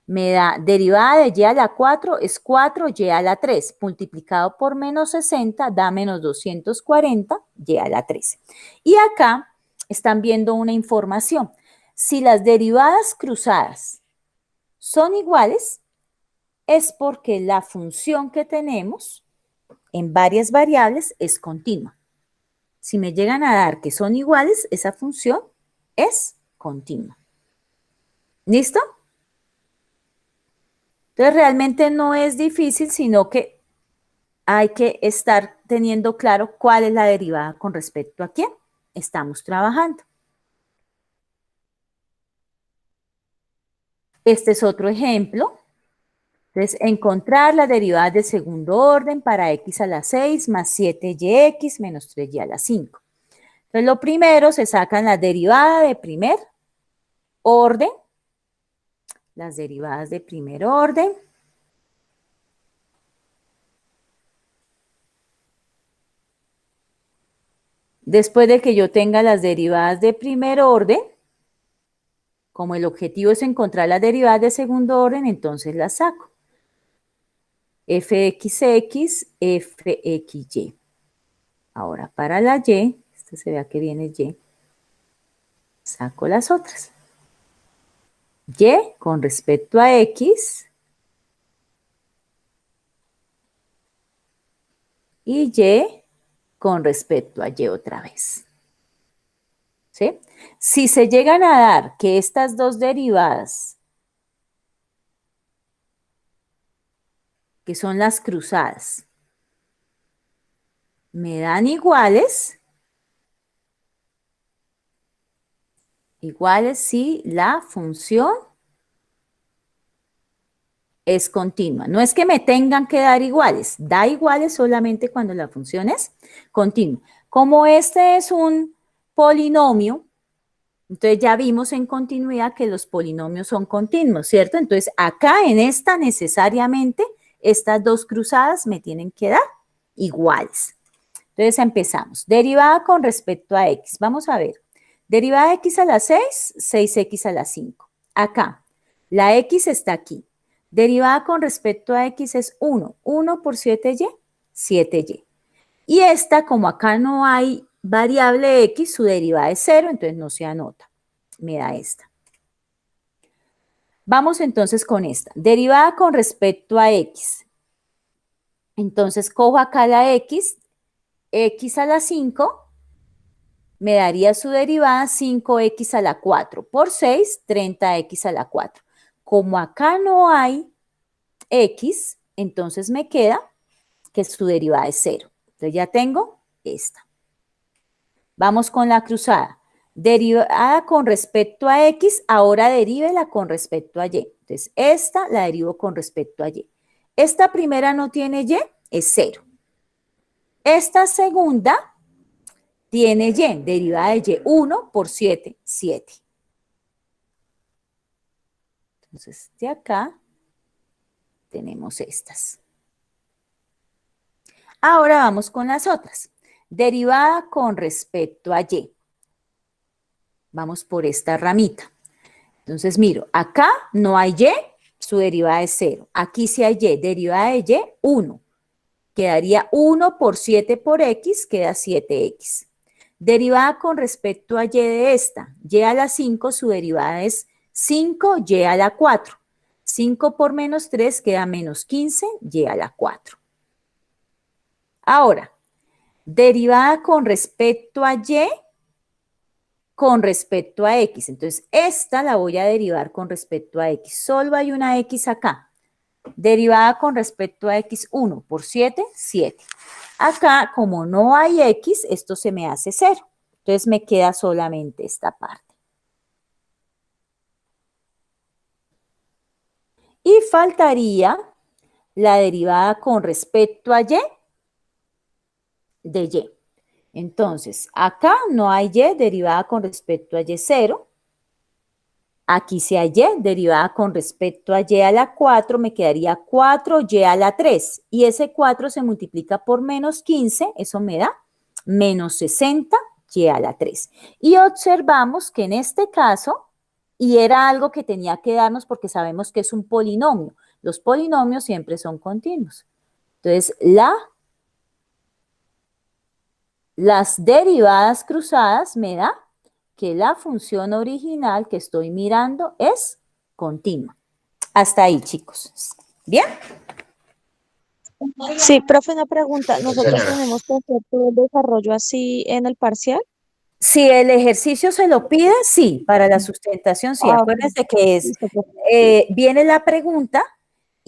Me da derivada de Y a la 4 es 4Y a la 3. Multiplicado por menos 60 da menos 240Y a la 3. Y acá están viendo una información. Si las derivadas cruzadas son iguales, es porque la función que tenemos en varias variables es continua. Si me llegan a dar que son iguales, esa función es continua. ¿Listo? Entonces, realmente no es difícil, sino que hay que estar teniendo claro cuál es la derivada con respecto a quién estamos trabajando. Este es otro ejemplo. Entonces, encontrar la derivada de segundo orden para x a la 6 más 7yx menos 3y a la 5. Entonces, lo primero, se sacan las derivadas de primer orden, las derivadas de primer orden. Después de que yo tenga las derivadas de primer orden, como el objetivo es encontrar las derivadas de segundo orden, entonces las saco. fxx, fxy. Ahora para la y, esto se vea que viene y, saco las otras. Y con respecto a x y y con respecto a y otra vez. ¿Sí? Si se llegan a dar que estas dos derivadas, que son las cruzadas, me dan iguales si la función es continua. No es que me tengan que dar iguales, da iguales solamente cuando la función es continua. Como este es un polinomio, entonces ya vimos en continuidad que los polinomios son continuos, ¿cierto? Entonces acá en esta necesariamente estas dos cruzadas me tienen que dar iguales. Entonces empezamos. Derivada con respecto a x. Vamos a ver. Derivada de x a la 6, 6x a la 5. Acá, la x está aquí. Derivada con respecto a x es 1. 1 por 7y, 7y. Y esta, como acá no hay variable x, su derivada es 0, entonces no se anota. Me da esta. Vamos entonces con esta. Derivada con respecto a x. Entonces cojo acá la x a la 5 me daría su derivada 5x a la 4 por 6, 30x a la 4. Como acá no hay x, entonces me queda que su derivada es 0. Entonces ya tengo esta. Vamos con la cruzada. Derivada con respecto a x, ahora derívela con respecto a y. Entonces esta la derivo con respecto a y. Esta primera no tiene y, es 0. Esta segunda tiene y, derivada de y, 1 por 7, 7. Entonces, de acá tenemos estas. Ahora vamos con las otras. Derivada con respecto a y. Vamos por esta ramita. Entonces, miro, acá no hay y, su derivada es 0. Aquí sí hay y, derivada de y, 1. Quedaría 1 por 7 por x, queda 7x. Derivada con respecto a y de esta, y a la 5, su derivada es 5y a la 4. 5 por menos 3 queda menos 15, y a la 4. Ahora, derivada con respecto a y, con respecto a x. Entonces, esta la voy a derivar con respecto a x. Solo hay una x acá. Derivada con respecto a x, 1 por 7, 7. Acá, como no hay x, esto se me hace 0. Entonces, me queda solamente esta parte. Y faltaría la derivada con respecto a y de y. Entonces, acá no hay y, derivada con respecto a y 0. Aquí sí hay y, derivada con respecto a y a la 4, me quedaría 4y a la 3. Y ese 4 se multiplica por menos 15, eso me da menos 60y a la 3. Y observamos que en este caso, y era algo que tenía que darnos porque sabemos que es un polinomio. Los polinomios siempre son continuos. Entonces, las derivadas cruzadas me da que la función original que estoy mirando es continua. Hasta ahí, chicos. ¿Bien? Sí, profe, una pregunta. Sí, ¿Nosotros señora. tenemos que hacer todo el desarrollo así en el parcial? Si el ejercicio se lo pide, sí. Para la sustentación, sí. Ah, ok. Acuérdense que Listo, profe. viene la pregunta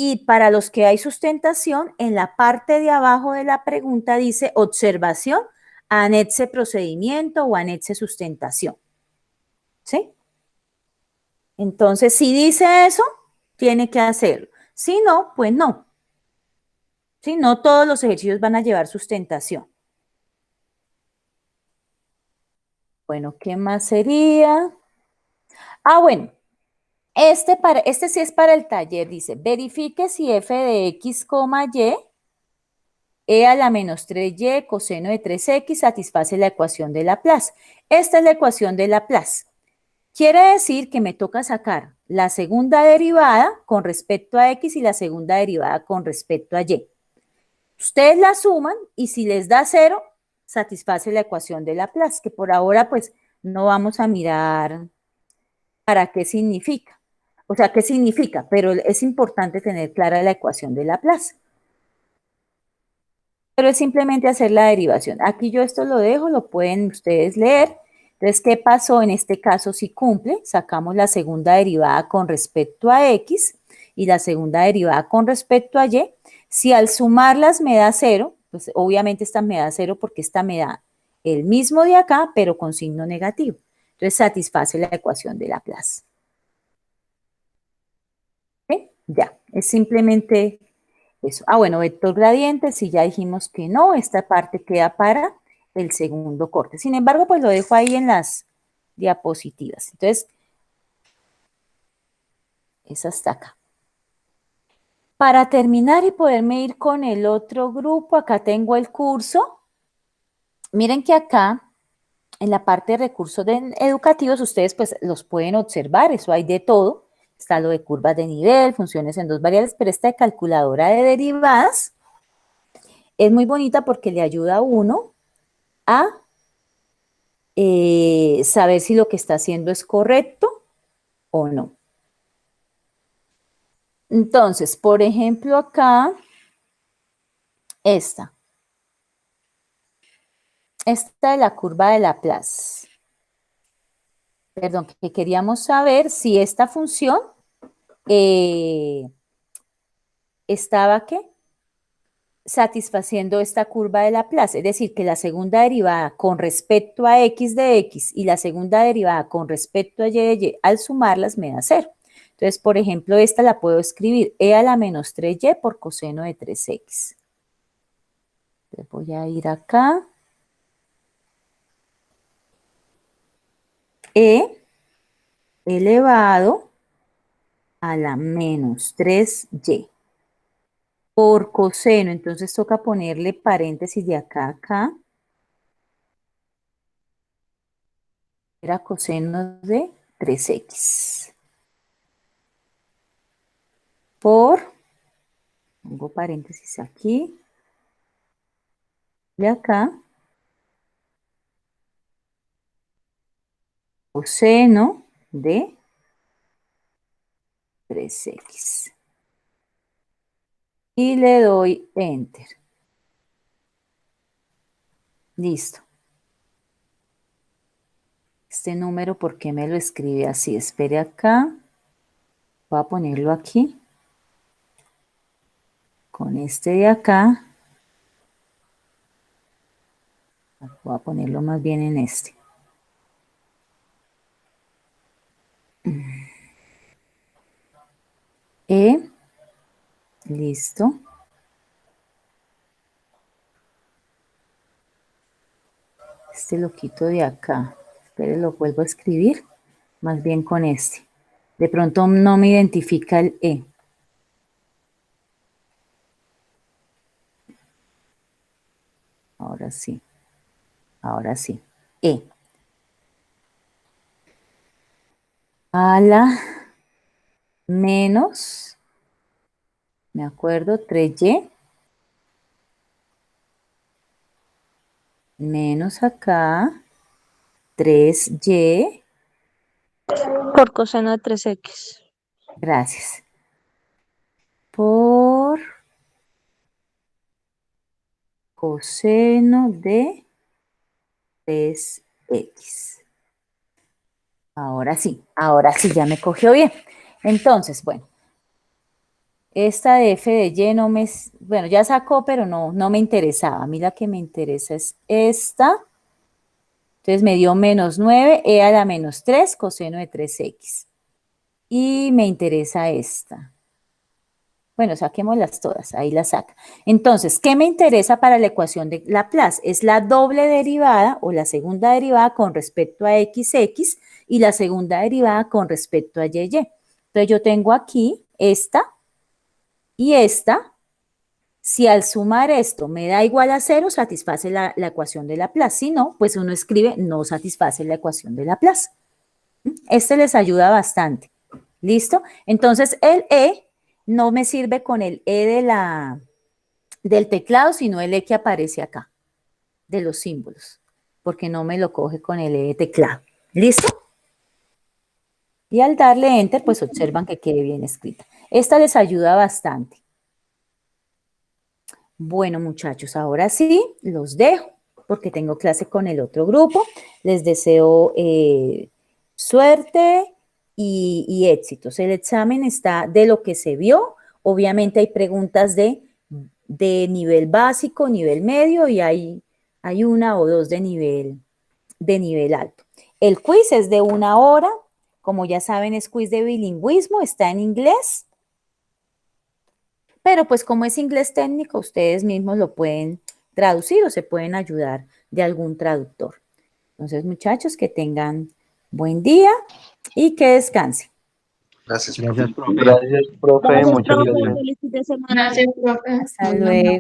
Y para los que hay sustentación, en la parte de abajo de la pregunta dice observación, anexe procedimiento o anexe sustentación. ¿Sí? Entonces, si dice eso, tiene que hacerlo. Si no, pues no. Si no, todos los ejercicios van a llevar sustentación. Bueno, ¿qué más sería? Ah, bueno, este sí es para el taller. Dice, verifique si f de x, y, e a la menos 3y coseno de 3x satisface la ecuación de Laplace. Esta es la ecuación de Laplace. Quiere decir que me toca sacar la segunda derivada con respecto a x y la segunda derivada con respecto a y. Ustedes la suman y si les da 0, satisface la ecuación de Laplace, que por ahora pues no vamos a mirar para qué significa. O sea, qué significa, pero es importante tener clara la ecuación de Laplace. Pero es simplemente hacer la derivación. Aquí yo esto lo dejo, lo pueden ustedes leer. Entonces, ¿qué pasó en este caso? Si cumple, sacamos la segunda derivada con respecto a x y la segunda derivada con respecto a y. Si al sumarlas me da 0, pues obviamente esta me da 0 porque esta me da el mismo de acá, pero con signo negativo. Entonces, satisface la ecuación de Laplace. ¿Ok? Ya, es simplemente eso. Ah, bueno, vector gradiente, si ya dijimos que no, esta parte queda para el segundo corte. Sin embargo, pues lo dejo ahí en las diapositivas. Entonces, es hasta acá. Para terminar y poderme ir con el otro grupo, acá tengo el curso. Miren que acá, en la parte de recursos educativos, ustedes pues los pueden observar, eso hay de todo. Está lo de curvas de nivel, funciones en dos variables, pero esta de calculadora de derivadas es muy bonita porque le ayuda a uno a saber si lo que está haciendo es correcto o no. Entonces, por ejemplo, acá, esta es la curva de Laplace. Perdón, que queríamos saber si esta función estaba, ¿qué? Satisfaciendo esta curva de Laplace, es decir, que la segunda derivada con respecto a x de x y la segunda derivada con respecto a y de y, al sumarlas me da 0. Entonces, por ejemplo, esta la puedo escribir e a la menos 3y por coseno de 3x. Entonces voy a ir acá. E elevado a la menos 3y por coseno. Entonces toca ponerle paréntesis de acá a acá. Era coseno de 3x. Por, pongo paréntesis aquí, de acá, coseno de 3x. Y le doy Enter. Listo. Este número, ¿por qué me lo escribe así? Espere acá. Voy a ponerlo aquí. Con este de acá. Voy a ponerlo más bien en este. Listo. Este lo quito de acá. Espere, lo vuelvo a escribir. Más bien con este. De pronto no me identifica el E. Ahora sí. Ahora sí. E. A la menos, me acuerdo, 3y. Menos acá, 3y. Por coseno de 3x. Gracias. Por coseno de 3x. Ahora sí ya me cogió bien. Entonces, bueno, Esta de f de y no me, bueno, ya sacó, pero no me interesaba. A mí la que me interesa es esta. Entonces me dio menos 9, e a la menos 3, coseno de 3x. Y me interesa esta. Bueno, saquémoslas todas, ahí las saca. Entonces, ¿qué me interesa para la ecuación de Laplace? Es la doble derivada o la segunda derivada con respecto a xx y la segunda derivada con respecto a y. Entonces, yo tengo aquí esta y esta. Si al sumar esto me da igual a 0, satisface la ecuación de Laplace. Si no, pues uno escribe no satisface la ecuación de Laplace. Este les ayuda bastante. ¿Listo? Entonces, el E no me sirve con el E del teclado, sino el E que aparece acá, de los símbolos, porque no me lo coge con el E de teclado. ¿Listo? Y al darle Enter, pues observan que quede bien escrita. Esta les ayuda bastante. Bueno, muchachos, ahora sí, los dejo, porque tengo clase con el otro grupo. Les deseo suerte y éxitos. El examen está de lo que se vio. Obviamente hay preguntas de nivel básico, nivel medio y hay una o dos de nivel alto. El quiz es de 1 hora. Como ya saben, es quiz de bilingüismo, está en inglés. Pero pues como es inglés técnico, ustedes mismos lo pueden traducir o se pueden ayudar de algún traductor. Entonces, muchachos, que tengan buen día y que descansen. Gracias, Gracias, profe. Gracias, profe. Gracias, Muchas profe. gracias. Feliz fin de semana. Gracias, profe. Hasta Muy luego.